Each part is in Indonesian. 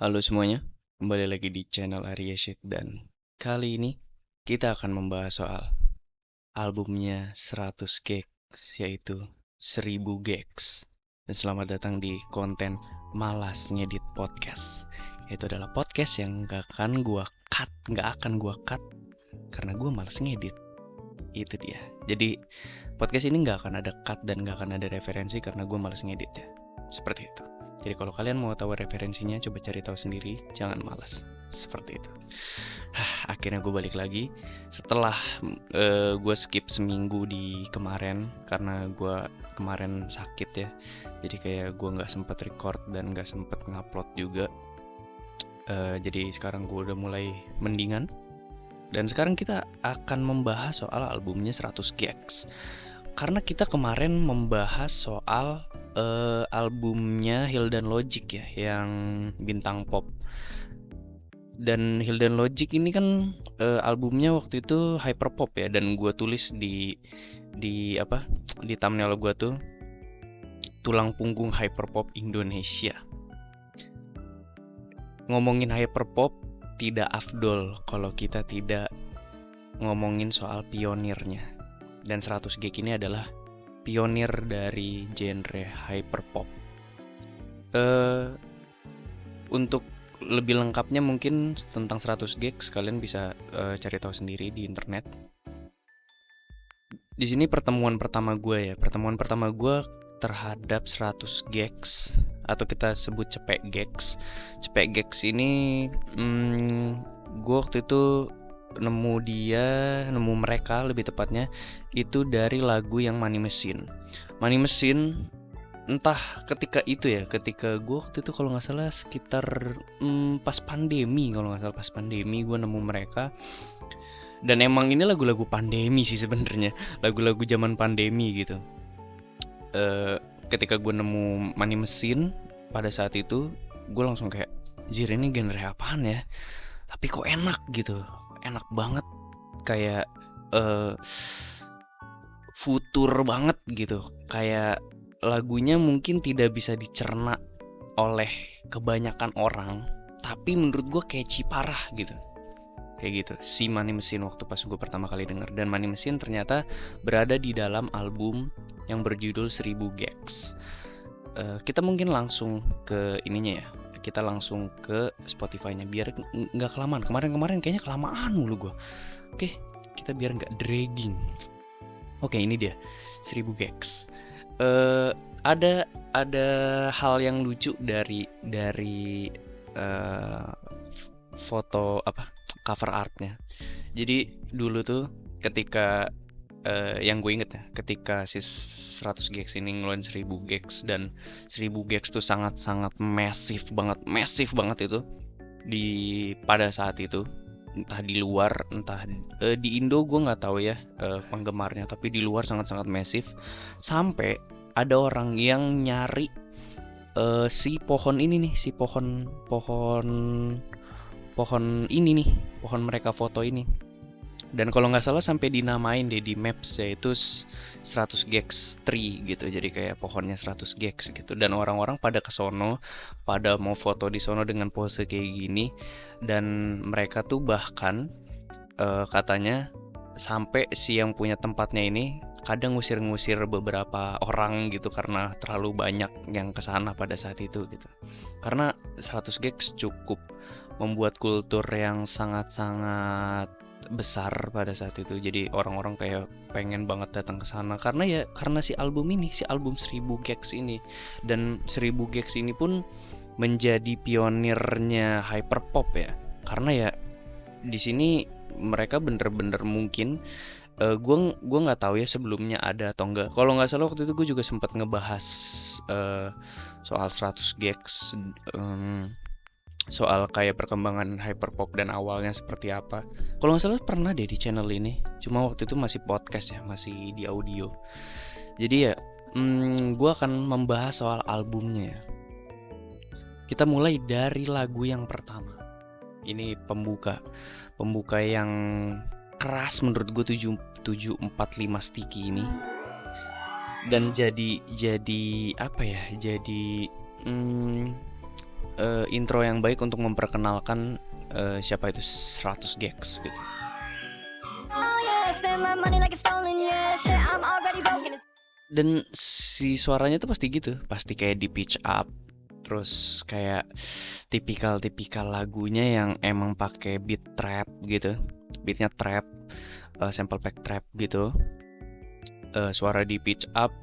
Halo semuanya, kembali lagi di channel Arya Shit dan kali ini kita akan membahas soal albumnya 100 Gags yaitu 1000 Gags. Dan selamat datang di konten Malas Ngedit Podcast. Itu adalah podcast yang gak akan gua cut karena gua malas ngedit. Itu dia. Jadi podcast ini gak akan ada cut dan gak akan ada referensi karena gua malas ngedit ya. Seperti itu. Jadi kalau kalian mau tahu referensinya, coba cari tahu sendiri, jangan malas. Seperti itu. Akhirnya gue balik lagi setelah gue skip seminggu di kemarin karena gue kemarin sakit ya. Jadi kayak gue nggak sempet record dan nggak sempet ngupload juga. Jadi sekarang gue udah mulai mendingan. Dan sekarang kita akan membahas soal albumnya 100 Gags. Karena kita kemarin membahas soal albumnya Hildan Logic ya, yang bintang pop. Dan Hildan Logic ini kan albumnya waktu itu hyperpop ya, dan gue tulis di thumbnail gue tuh tulang punggung hyperpop Indonesia. Ngomongin hyperpop tidak afdol kalau kita tidak ngomongin soal pionirnya. Dan 100 Gag ini adalah pionir dari genre hyperpop. Untuk lebih lengkapnya mungkin tentang 100 Gags kalian bisa cari tahu sendiri di internet. Di sini pertemuan pertama gue terhadap 100 Gags atau kita sebut Cepek Gags. Cepek Gags ini gue waktu itu nemu mereka lebih tepatnya itu dari lagu yang Money Machine. Money Machine entah ketika gue waktu itu kalau nggak salah sekitar pas pandemi gue nemu mereka. Dan emang ini lagu-lagu pandemi sih sebenarnya, lagu-lagu zaman pandemi gitu. Ketika gue nemu Money Machine pada saat itu, gue langsung kayak, jir ini genre apaan ya? Tapi kok enak gitu, enak banget, kayak futur banget gitu. Kayak lagunya mungkin tidak bisa dicerna oleh kebanyakan orang, tapi menurut gue catchy parah gitu. Kayak gitu, si Money Machine waktu pas gue pertama kali denger. Dan Money Machine ternyata berada di dalam album yang berjudul 1000 Gags. Kita mungkin langsung ke ininya ya. Kita langsung ke Spotify-nya biar nggak kelamaan. Kemarin kayaknya kelamaan mulu gue. Oke, kita biar nggak dragging. Oke, ini dia 1000 Gags. Ada hal yang lucu dari foto cover artnya. Jadi dulu tuh ketika yang gue inget ya, ketika si 100 Gags ini ngeluarin 1000 Gags, dan 1000 Gags tuh sangat-sangat massive banget itu di pada saat itu, entah di luar entah di Indo gue nggak tahu ya penggemarnya, tapi di luar sangat-sangat massive sampai ada orang yang nyari si pohon ini nih, pohon ini nih, pohon mereka foto ini. Dan kalau nggak salah sampai dinamain deh di Maps, yaitu 100 Gags Tree gitu. Jadi kayak pohonnya 100 Gags gitu. Dan orang-orang pada kesono, pada mau foto di sono dengan pose kayak gini. Dan mereka tuh bahkan katanya sampai si yang punya tempatnya ini kadang ngusir-ngusir beberapa orang gitu karena terlalu banyak yang kesana pada saat itu gitu. Karena 100 Gags cukup membuat kultur yang sangat-sangat besar pada saat itu. Jadi orang-orang kayak pengen banget datang ke sana karena si album 1000 Gags ini. Dan 1000 Gags ini pun menjadi pionirnya hyperpop ya. Karena ya di sini mereka bener-bener mungkin gue nggak tahu ya sebelumnya ada atau enggak. Kalau nggak salah waktu itu gue juga sempat ngebahas soal 100 Gags, soal kayak perkembangan hyperpop dan awalnya seperti apa. Kalau nggak salah pernah deh di channel ini, cuma waktu itu masih podcast ya, masih di audio. Jadi ya gue akan membahas soal albumnya ya. Kita mulai dari lagu yang pertama. Ini pembuka yang keras menurut gue, 745 Sticky ini. Dan jadi apa ya, jadi intro yang baik untuk memperkenalkan siapa itu 100 Gex gitu. Dan si suaranya tuh pasti gitu, pasti kayak di pitch up, terus kayak tipikal lagunya yang emang pakai beat trap gitu, beatnya trap, sample pack trap gitu, suara di pitch up.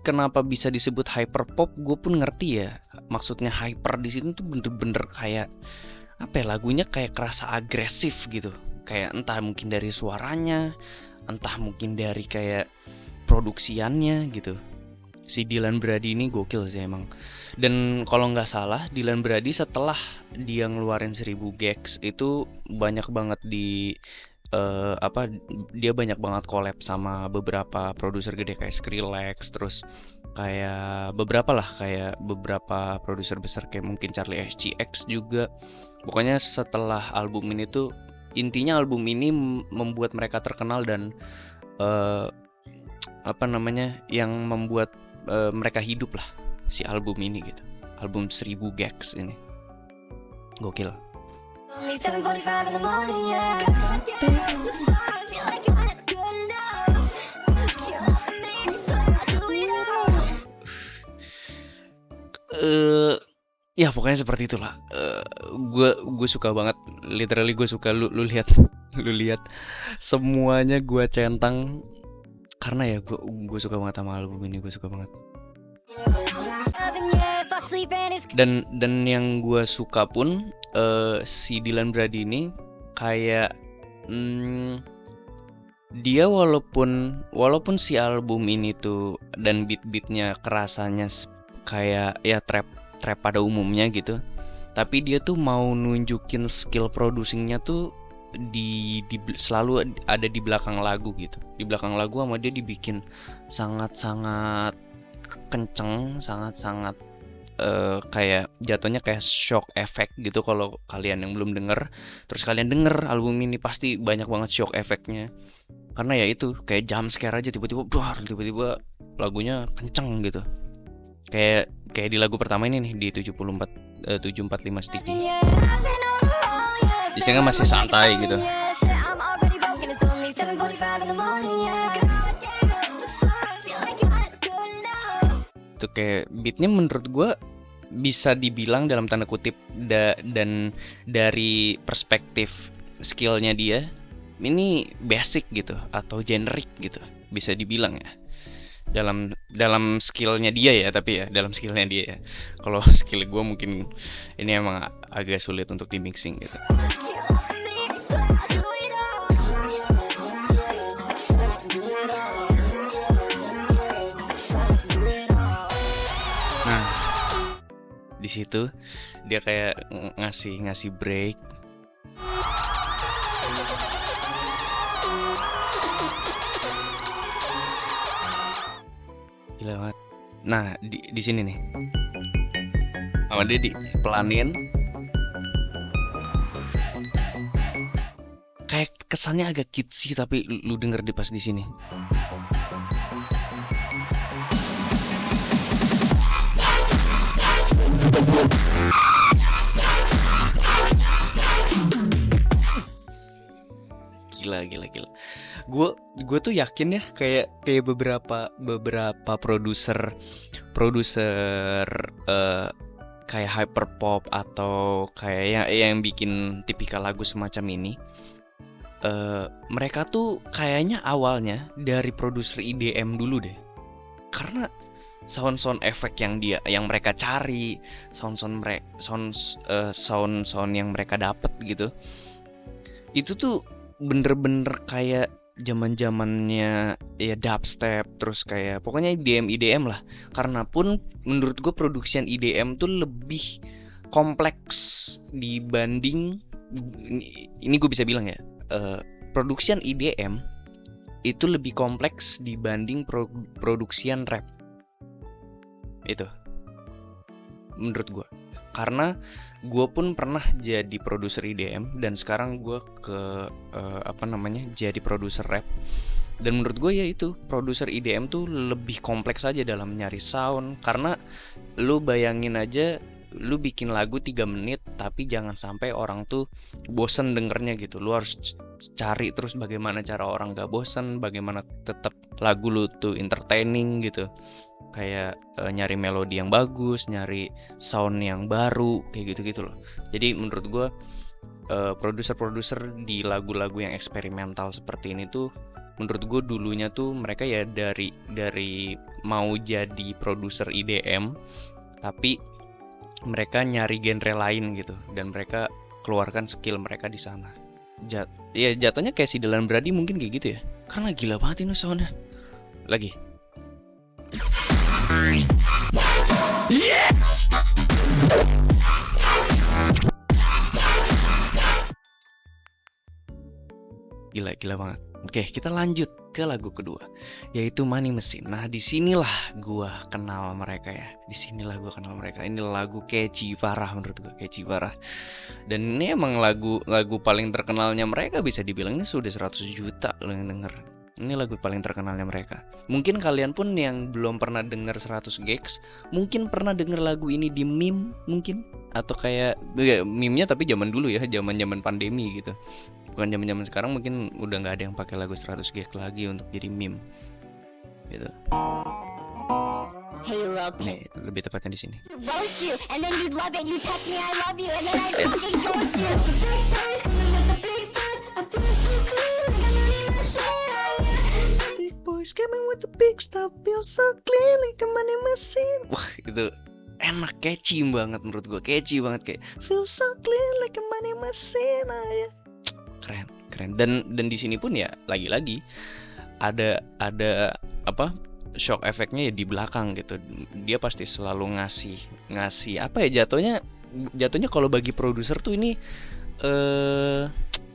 Kenapa bisa disebut hyperpop? Gue pun ngerti ya, maksudnya hyper di sini tuh bener-bener kayak apa ya, lagunya kayak kerasa agresif gitu, kayak entah mungkin dari suaranya, entah mungkin dari kayak produksiannya gitu. Si Dylan Brady ini gokil sih emang. Dan kalau nggak salah Dylan Brady setelah dia ngeluarin 1000 Gex itu banyak banget di dia banyak banget collab sama beberapa produser gede kayak Skrillex, terus kayak beberapa produser besar kayak mungkin Charlie XCX juga. Pokoknya setelah album ini tuh intinya album ini membuat mereka terkenal dan yang membuat mereka hidup lah, si album ini gitu. Album 1000 Gex ini gokil. Ya pokoknya seperti itulah. Gue suka banget, literally gue suka. Lu lihat semuanya gue centang karena ya gue suka banget sama album ini, gue suka banget. Dan yang gue suka pun si Dylan Brady ini kayak dia walaupun si album ini tuh dan beat-beatnya kerasanya kayak ya trap pada umumnya gitu, tapi dia tuh mau nunjukin skill producingnya tuh selalu ada di belakang lagu gitu. Di belakang lagu sama dia dibikin sangat-sangat kenceng, sangat-sangat kayak jatuhnya kayak shock effect gitu. Kalau kalian yang belum denger, terus kalian denger album ini pasti banyak banget shock effectnya. Karena ya itu kayak jump scare aja, tiba-tiba lagunya kenceng gitu. Kayak di lagu pertama ini nih, di 745 Sticky. Di sini kan masih santai gitu. Itu kayak beatnya menurut gue bisa dibilang dalam tanda kutip dan dari perspektif skillnya dia ini basic gitu atau generic gitu, bisa dibilang ya. Dalam skillnya dia ya, tapi ya dalam skillnya dia ya. Kalau skill gue mungkin ini emang agak sulit untuk di mixing gitu. Nah, di situ dia kayak ngasih break. Gila banget. Nah, di sini nih. Sama dia dipelanin. Kayak kesannya agak kitsy tapi lu denger di pas di sini. Gila. Gue tuh yakin ya kayak beberapa produser kayak hyperpop atau kayak yang bikin tipikal lagu semacam ini, mereka tuh kayaknya awalnya dari produser EDM dulu deh. Karena sound efek yang mereka cari, sound yang mereka dapat gitu, itu tuh bener-bener kayak zaman-zamannya ya dubstep, terus kayak pokoknya EDM lah. Karena pun menurut gue produksian EDM tuh lebih kompleks dibanding, ini gue bisa bilang ya, produksian EDM itu lebih kompleks dibanding produksian rap. Itu menurut gue. Karena gue pun pernah jadi produser EDM dan sekarang gue jadi produser rap. Dan menurut gue ya itu, produser EDM tuh lebih kompleks aja dalam nyari sound. Karena lu bayangin aja, lu bikin lagu 3 menit tapi jangan sampai orang tuh bosen dengernya gitu. Lu harus cari terus bagaimana cara orang gak bosen, bagaimana tetap lagu lu tuh entertaining gitu. Kayak nyari melodi yang bagus, nyari sound yang baru, kayak gitu-gitu loh. Jadi menurut gue produser-produser di lagu-lagu yang eksperimental seperti ini tuh, menurut gue dulunya tuh mereka ya dari mau jadi produser IDM, tapi mereka nyari genre lain gitu, dan mereka keluarkan skill mereka di sana. Ya jatuhnya kayak si Dylan Brady mungkin kayak gitu ya, karena gila banget ini soundnya. Lagi. Gila banget. Oke, kita lanjut ke lagu kedua, yaitu Money Machine. Nah, disinilah gua kenal mereka ya. Disinilah gua kenal mereka. Ini lagu catchy parah menurut gua, catchy parah. Dan ini emang lagu paling terkenalnya mereka, bisa dibilang ini sudah 100 juta lo yang denger. Ini lagu paling terkenalnya mereka. Mungkin kalian pun yang belum pernah denger 100 Gecs, mungkin pernah denger lagu ini di meme mungkin, atau kayak meme-nya tapi zaman dulu ya, zaman pandemi gitu. Bukan zaman sekarang, mungkin udah nggak ada yang pakai lagu 100 Gecs lagi untuk jadi meme gitu. Nih, lebih tepatnya di sini. Big boys coming with the big stuff, feel so clean like a money machine. Wah, itu enak, catchy banget menurut gue, catchy banget, kayak feel so clean like a money machine. Ya. Keren. Dan di sini pun ya lagi-lagi ada apa, shock efeknya ya di belakang gitu. Dia pasti selalu ngasih apa ya, jatuhnya kalau bagi produser tuh ini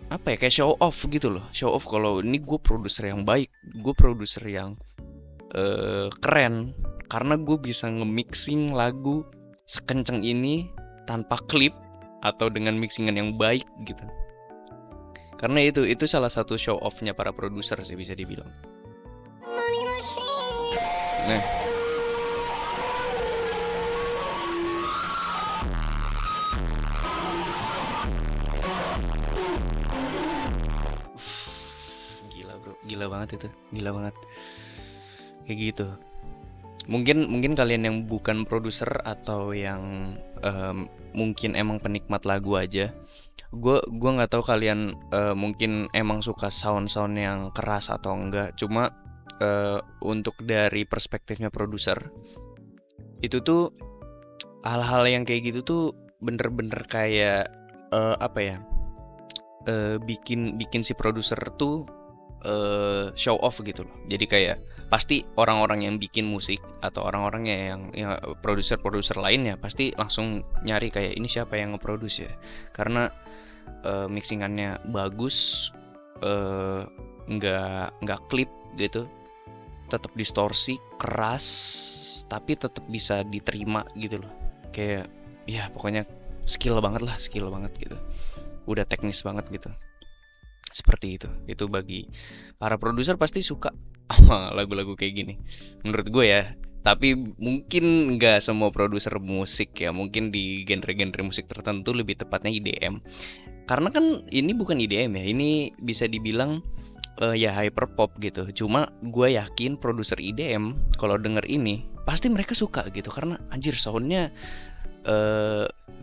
apa ya, kayak show off gitu loh. Show off kalau ini gue produser yang baik, gue produser yang keren, karena gue bisa nge-mixing lagu sekenceng ini tanpa klip atau dengan mixingan yang baik gitu. Karena itu salah satu show off-nya para produser sih, bisa dibilang. Nah, gila banget itu, gila banget. Kayak gitu. Mungkin kalian yang bukan produser atau yang mungkin emang penikmat lagu aja, gue nggak tahu kalian mungkin emang suka sound yang keras atau enggak. Cuma untuk dari perspektifnya produser, itu tuh hal-hal yang kayak gitu tuh bener-bener kayak apa ya, bikin si produser tuh show off gitu loh. Jadi kayak pasti orang-orang yang bikin musik atau orang-orangnya yang produser lainnya pasti langsung nyari kayak ini siapa yang nge-produce ya, karena mixingannya bagus, nggak klip gitu, tetap distorsi keras tapi tetap bisa diterima gitu loh. Kayak ya pokoknya skill banget gitu, udah teknis banget gitu. Seperti itu bagi para produser pasti suka sama lagu-lagu kayak gini menurut gue ya. Tapi mungkin nggak semua produser musik ya, mungkin di genre-genre musik tertentu, lebih tepatnya IDM. Karena kan ini bukan IDM ya, ini bisa dibilang ya hyperpop gitu. Cuma gue yakin produser IDM kalau denger ini pasti mereka suka gitu, karena anjir soundnya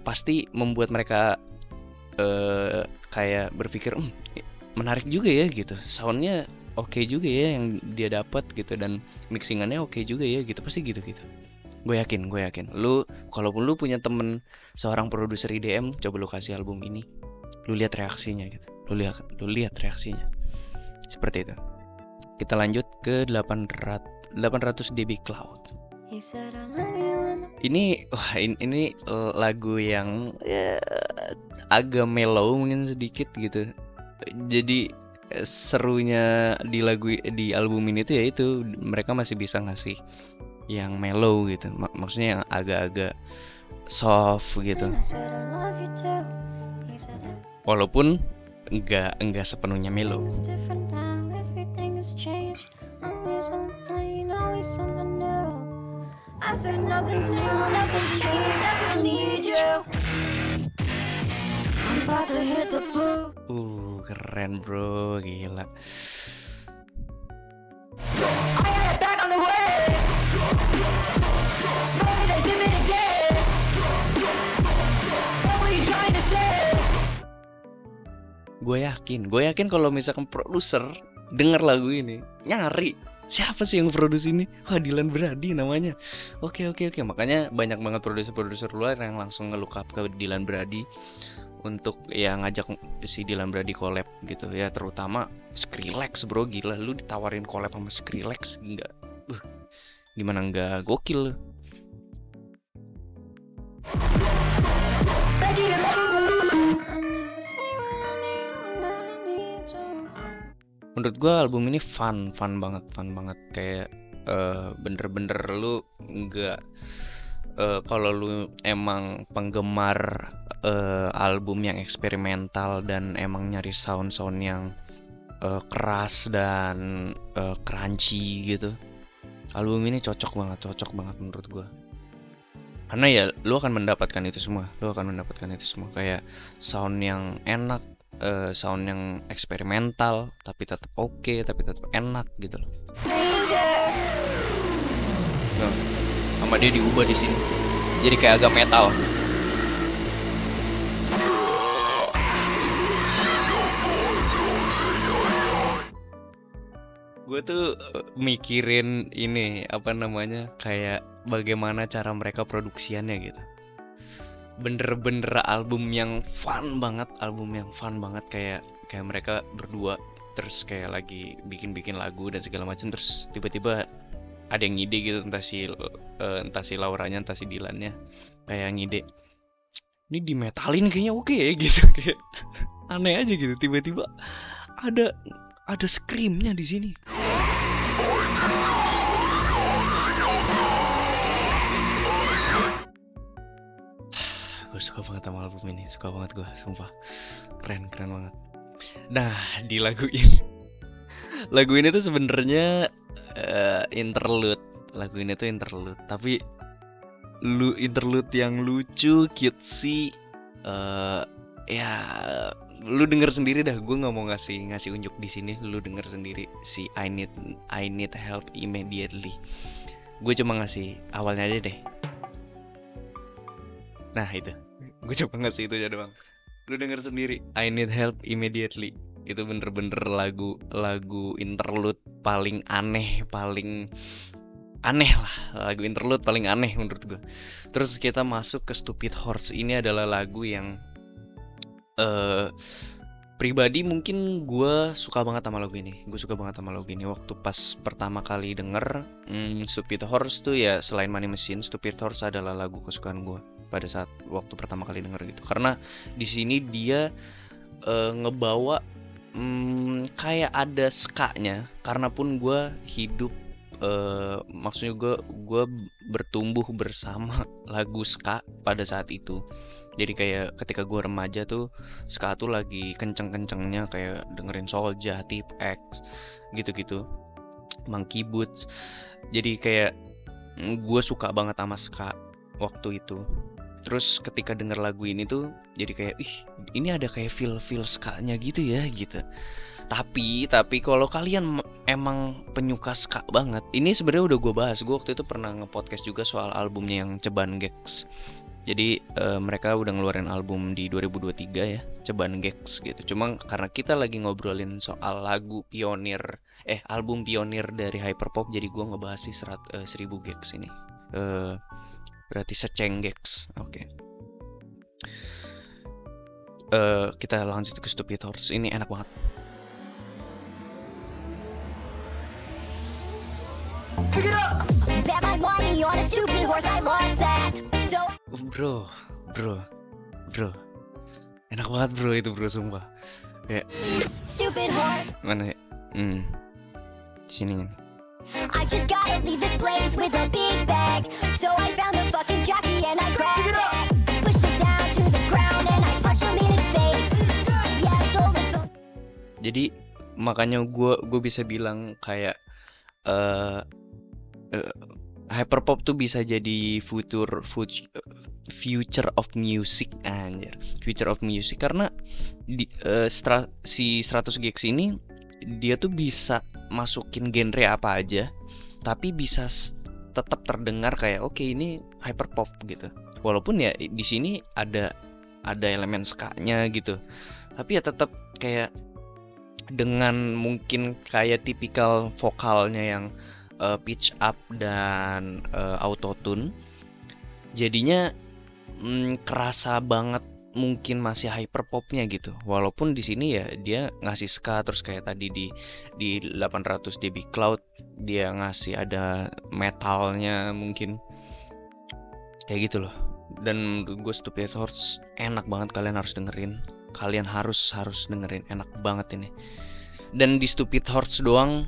pasti membuat mereka kayak berpikir menarik juga ya gitu, soundnya oke juga ya yang dia dapat gitu, dan mixingannya oke juga ya gitu, pasti gitu. Gue yakin lu, kalaupun lu punya temen seorang produser IDM, coba lu kasih album ini, lu lihat reaksinya gitu, lu lihat reaksinya seperti itu. Kita lanjut ke 800 dB Cloud. Ini lagu yang ya, agak mellow mungkin sedikit gitu. Jadi serunya di album ini tuh ya itu, mereka masih bisa ngasih yang mellow gitu, maksudnya yang agak-agak soft gitu, walaupun enggak sepenuhnya mellow. said nothing's new, nothing's changed, I still need you. I'm about to hit the booth. Keren bro, gila. I got it back on the way. Smoking that shit minute dead. What were you trying to say? Gue yakin kalau misalkan produser denger lagu ini, nyari siapa sih yang produksi ini? Dylan Brady namanya. Oke. Makanya banyak banget produser luar yang langsung nge-look up ke Dylan Brady untuk ya ngajak si Dylan Brady collab gitu ya, terutama Skrillex bro. Gila, lu ditawarin collab sama Skrillex enggak? Gimana enggak gokil lu? Menurut gue album ini fun banget kayak bener-bener lu nggak kalau lu emang penggemar album yang eksperimental dan emang nyari sound yang keras dan crunchy gitu, album ini cocok banget menurut gue. Karena ya lu akan mendapatkan itu semua, kayak sound yang enak, sound yang eksperimental tapi tetap oke, tapi tetap enak gitu loh. Nah, sama dia diubah di sini jadi kayak agak metal. Gue tuh mikirin ini apa namanya, kayak bagaimana cara mereka produksiannya gitu. Bener-bener album yang fun banget, kayak mereka berdua terus kayak lagi bikin lagu dan segala macam, terus tiba-tiba ada yang ngide gitu, entah si Lauranya entah si Dylannya kayak ngide, ini dimetalin kayaknya oke ya gitu, kayak aneh aja gitu, tiba-tiba ada screamnya di sini. Gue suka banget sama album ini, gue sumpah keren banget. Nah, di lagu ini tuh sebenarnya interlude. Lagu ini tuh interlude, tapi interlude yang lucu, cutesy. Ya lu denger sendiri dah, gue nggak mau ngasih unjuk di sini, lu denger sendiri si I need help immediately. Gue cuma ngasih awalnya aja deh. Nah itu, gue cuma ngasih itu aja doang. Lu denger sendiri, I need help immediately. Itu bener-bener lagu interlude paling aneh lah, lagu interlude paling aneh menurut gue. Terus kita masuk ke Stupid Horse. Ini adalah lagu yang pribadi mungkin gue suka banget sama lagu ini. Waktu pas pertama kali denger Stupid Horse tuh ya, selain Money Machine, Stupid Horse adalah lagu kesukaan gue pada saat waktu pertama kali denger gitu. Karena di sini dia ngebawa kayak ada ska-nya. Karena pun gue hidup, maksudnya gue bertumbuh bersama lagu ska pada saat itu. Jadi kayak ketika gue remaja tuh, ska tuh lagi kenceng-kencengnya, kayak dengerin Soulja, Tip-X, gitu-gitu, Monkey Boots. Jadi kayak gue suka banget sama ska waktu itu. Terus ketika denger lagu ini tuh, jadi kayak ini ada kayak feel ska-nya gitu ya gitu. Tapi kalau kalian emang penyuka ska banget, ini sebenarnya udah gue bahas. Gue waktu itu pernah nge-podcast juga soal albumnya yang Ceban Gex. Jadi mereka udah ngeluarin album di 2023 ya, Ceban Gex gitu. Cuma karena kita lagi ngobrolin soal album pionir dari hyperpop, jadi gue ngebahas sih 1000 Gex ini. Berarti seceng Gex. Oke. Kita lanjut ke Stupid Horse. Ini enak banget. Pick it up. Bet my money on a stupid horse, I lost that. So Bro. Enak banget bro itu bro, sumpah. Kayak stupid horse. mana ya? Sini kan. I just gotta leave this place with a big bag. So I found a fucking jockey and I grabbed that. Pushed him down to the ground and I punched him in his face. Yeah, I stole his phone. Jadi makanya gue bisa bilang kayak Hyperpop tuh bisa jadi future of music, anjir. Future of music karena si 100 Gex ini dia tuh bisa masukin genre apa aja, tapi bisa tetap terdengar kayak oke, ini hyperpop gitu. Walaupun ya di sini ada elemen ska-nya gitu. Tapi ya tetap kayak dengan mungkin kayak tipikal vokalnya yang pitch up dan autotune, jadinya kerasa banget mungkin masih hyperpopnya gitu. Walaupun di sini ya dia ngasih ska, terus kayak tadi di 800 dB Cloud dia ngasih ada metalnya mungkin kayak gitu loh. Dan menurut gue Stupid Horse enak banget, kalian harus dengerin. Kalian harus dengerin, enak banget ini. Dan di Stupid Horse doang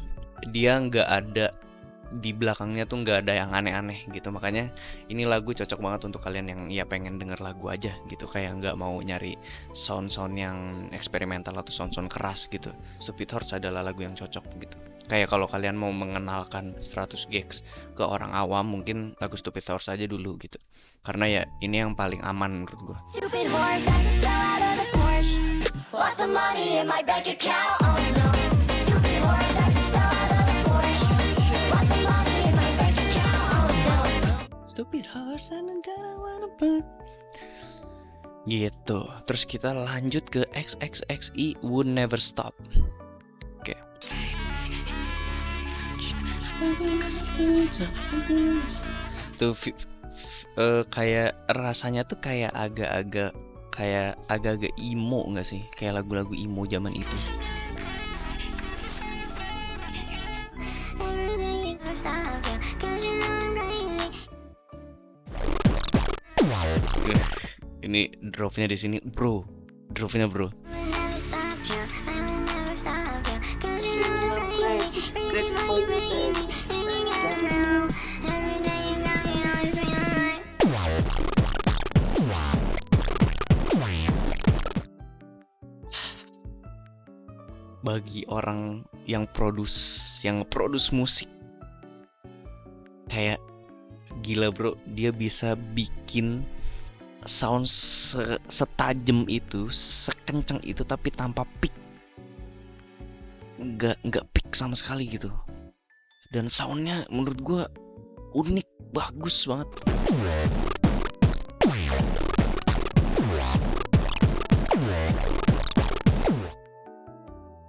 dia nggak ada, di belakangnya tuh nggak ada yang aneh-aneh gitu. Makanya ini lagu cocok banget untuk kalian yang ya pengen denger lagu aja gitu, kayak nggak mau nyari sound-sound yang eksperimental atau sound-sound keras gitu. Stupid Horse adalah lagu yang cocok gitu. Kayak kalau kalian mau mengenalkan 100 Gex ke orang awam, mungkin lagu Stupid Horse aja dulu gitu. Karena ya ini yang paling aman menurut gue. Stupid horse, I just fell out of the Porsche. Lost some money in my bank account, oh no. Stupid horse, I just fell out of the Porsche. Lost some money in my bank account, oh no. Stupid horse, I don't gonna wanna burn. Gitu. Terus kita lanjut ke XXXI Would Never Stop. Oke. Tuh kayak rasanya tuh kayak agak-agak emo nggak sih? Kayak lagu-lagu emo zaman itu. Ini dropnya di sini, bro. Dropnya, bro. Bagi orang yang produce musik, kayak gila bro, dia bisa bikin sound setajam itu, sekencang itu, tapi tanpa peak, nggak peak sama sekali gitu. Dan soundnya menurut gue unik, bagus banget.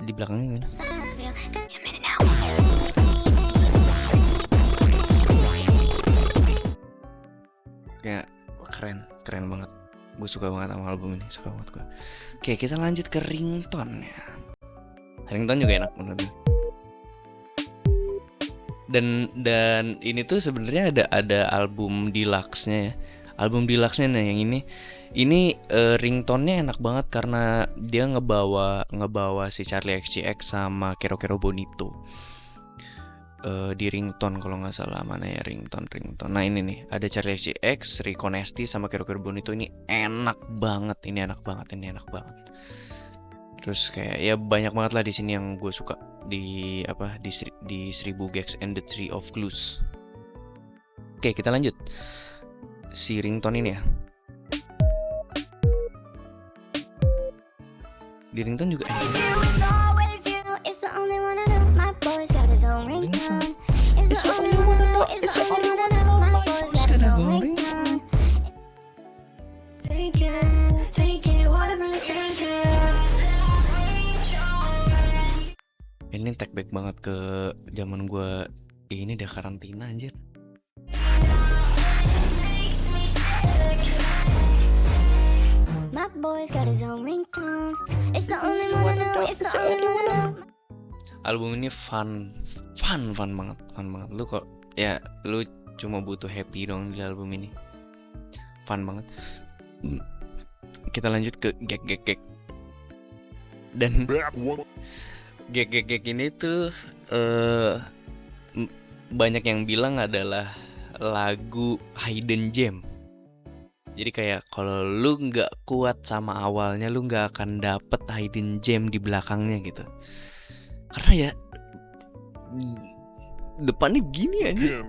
Di belakangnya gimana? Kayak keren banget. Gue suka banget sama album ini, suka banget gue. Oke, kita lanjut ke ringtone ya. Ringtone juga enak menurut gue. Dan ini tuh sebenarnya ada album deluxe-nya ya. Album deluxe-nya nih yang ini ringtone-nya enak banget karena dia ngebawa si Charli XCX sama Kero Kero Bonito di ringtone, kalau nggak salah. Mana ya ringtone. Nah ini nih ada Charli XCX, Rico Nasty sama Kero Kero Bonito. Ini enak banget. Terus kayak ya banyak banget lah di sini yang gue suka di 1000 Gex and the Tree of Clues. Oke, kita lanjut si ringtone ini ya. Di ringtone juga enak. Ini take back banget ke zaman gue ini udah karantina anjir. Album ini fun banget. Lu kok ya lu cuma butuh happy dong di album ini. Fun banget. Kita lanjut ke gag. Dan gag ini tuh banyak yang bilang adalah lagu hidden gem. Jadi kayak kalau lu nggak kuat sama awalnya, lu nggak akan dapet hidden gem di belakangnya gitu. Karena ya depannya gini aja.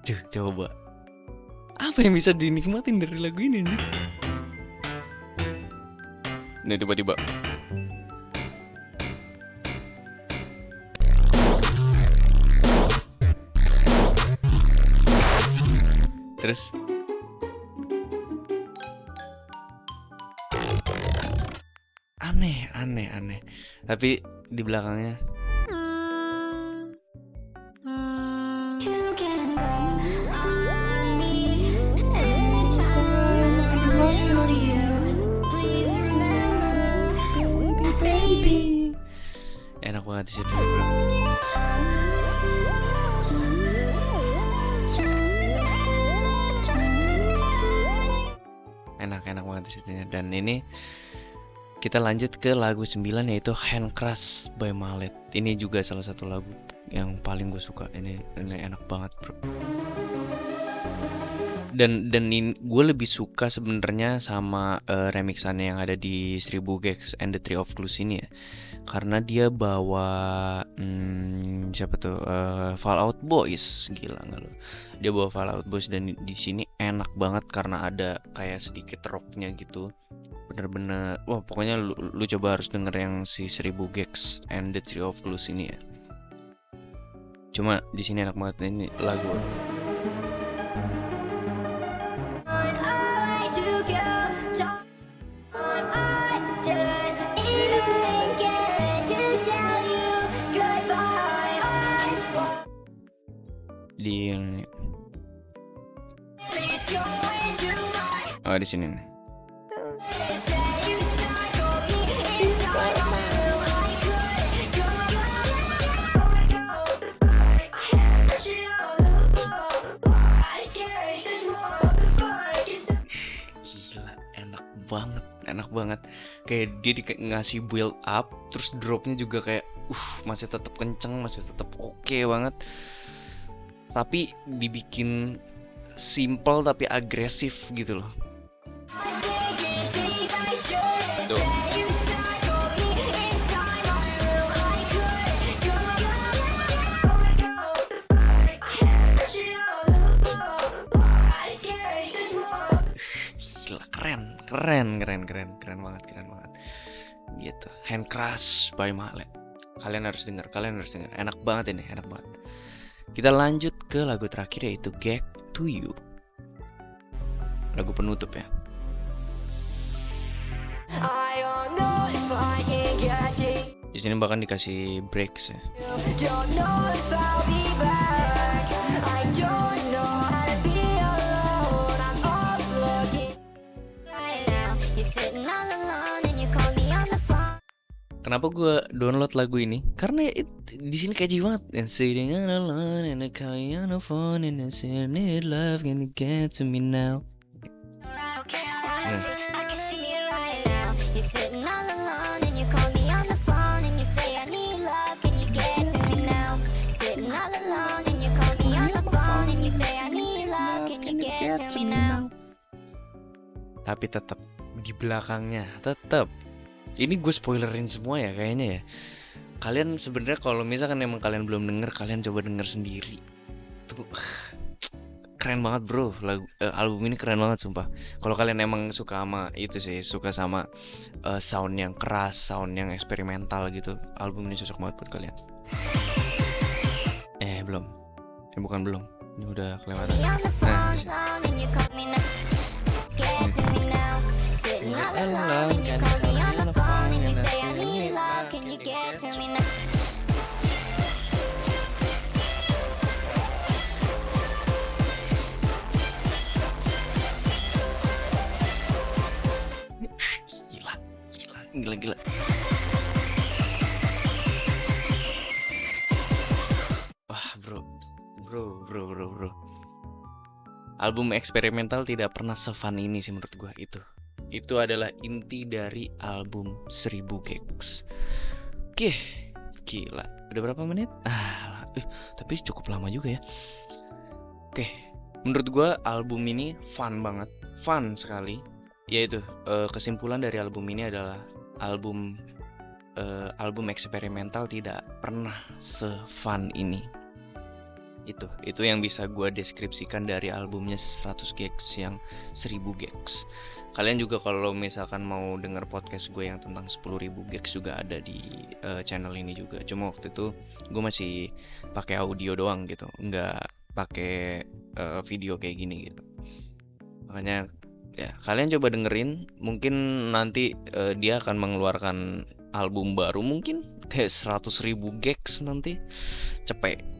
Coba. Apa yang bisa dinikmatin dari lagu ini anjir? Nih tiba-tiba. Terus aneh. Tapi di belakangnya You can go on me anytime I lean on you. Please remember, baby. enak banget di situ, bro. Enak banget di situnya. Dan ini kita lanjut ke lagu 9 yaitu Handcrush by Mallet. Ini juga salah satu lagu yang paling gue suka. Ini enak banget, bro. Dan ini gue lebih suka sebenarnya sama remixannya yang ada di 1000 Gex and the Tree of Clues ini ya. Karena dia bawa siapa tuh? Fall Out Boys, gila nggak lo? Dia bawa Fall Out Boys dan di sini enak banget karena ada kayak sedikit rocknya gitu. Bener-bener, wah pokoknya lu coba harus denger yang si 1000 Gex and the Tree of Clues ini ya. Cuma di sini enak banget ini lagu. Di yang di sini nih. Gila, enak banget. Kayak dia ngasih build up, terus dropnya juga kayak masih tetap kenceng, masih tetap oke banget. Tapi dibikin simple tapi agresif gitu loh. Tuh. Gila, keren banget gitu. Handcrush by Mallet. Kalian harus denger. Enak banget ini, enak banget. Kita lanjut ke lagu terakhir yaitu Get to You. Lagu penutup ya. Di sini bahkan dikasih breaks ya. Kenapa gue download lagu ini? Karena di sini catchy banget. And sitting alone and I call you on the phone and I say I need love, can you get to me now? Tapi tetap di belakangnya ini gue spoilerin semua ya kayaknya ya. Kalian sebenarnya kalau misalkan emang kalian belum denger, kalian coba denger sendiri. Tuh keren banget bro, album ini keren banget sumpah. Kalau kalian emang suka sama itu sih, suka sama sound yang keras, sound yang eksperimental gitu, album ini cocok banget buat kalian. Belum. Ini udah kelewatan. Gila. Wah, bro. Album eksperimental tidak pernah se-fun ini sih menurut gua itu. Itu adalah inti dari album 1000 Gex. Oke, gila. Udah berapa menit? Tapi cukup lama juga ya. Oke, menurut gua album ini fun banget, fun sekali. Yaitu kesimpulan dari album ini adalah album eksperimental tidak pernah se-fun ini. Itu yang bisa gue deskripsikan dari albumnya 100 Gags yang 1000 Gags. Kalian juga kalau misalkan mau denger podcast gue yang tentang 10.000 Gags juga ada di channel ini juga. Cuma waktu itu gue masih pakai audio doang gitu, nggak pakai video kayak gini gitu. Makanya ya kalian coba dengerin, mungkin nanti dia akan mengeluarkan album baru mungkin kayak 100.000 Gags nanti. Cepet.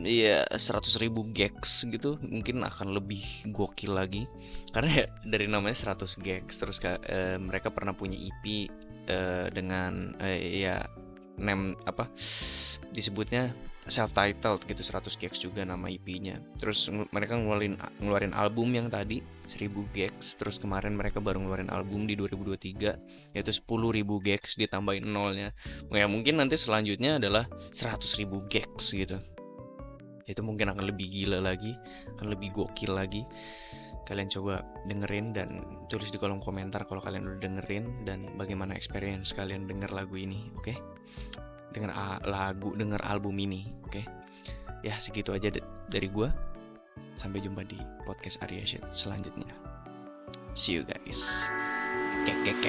Iya, 100.000 Gags gitu mungkin akan lebih gokil lagi karena ya dari namanya 100 Gags. Terus mereka pernah punya EP dengan ya name apa disebutnya self-titled gitu, 100 Gags juga nama EP-nya. Terus mereka ngeluarin album yang tadi 1000 Gags. Terus kemarin mereka baru ngeluarin album di 2023 yaitu 10.000 Gags ditambahin nolnya. Ya mungkin nanti selanjutnya adalah 100.000 Gags gitu. Itu mungkin akan lebih gila lagi, akan lebih gokil lagi. Kalian coba dengerin dan tulis di kolom komentar kalau kalian udah dengerin dan bagaimana experience kalian denger lagu ini, oke? Denger album ini, oke? Ya segitu aja dari gua. Sampai jumpa di podcast Arya Shit selanjutnya. See you guys. Kek.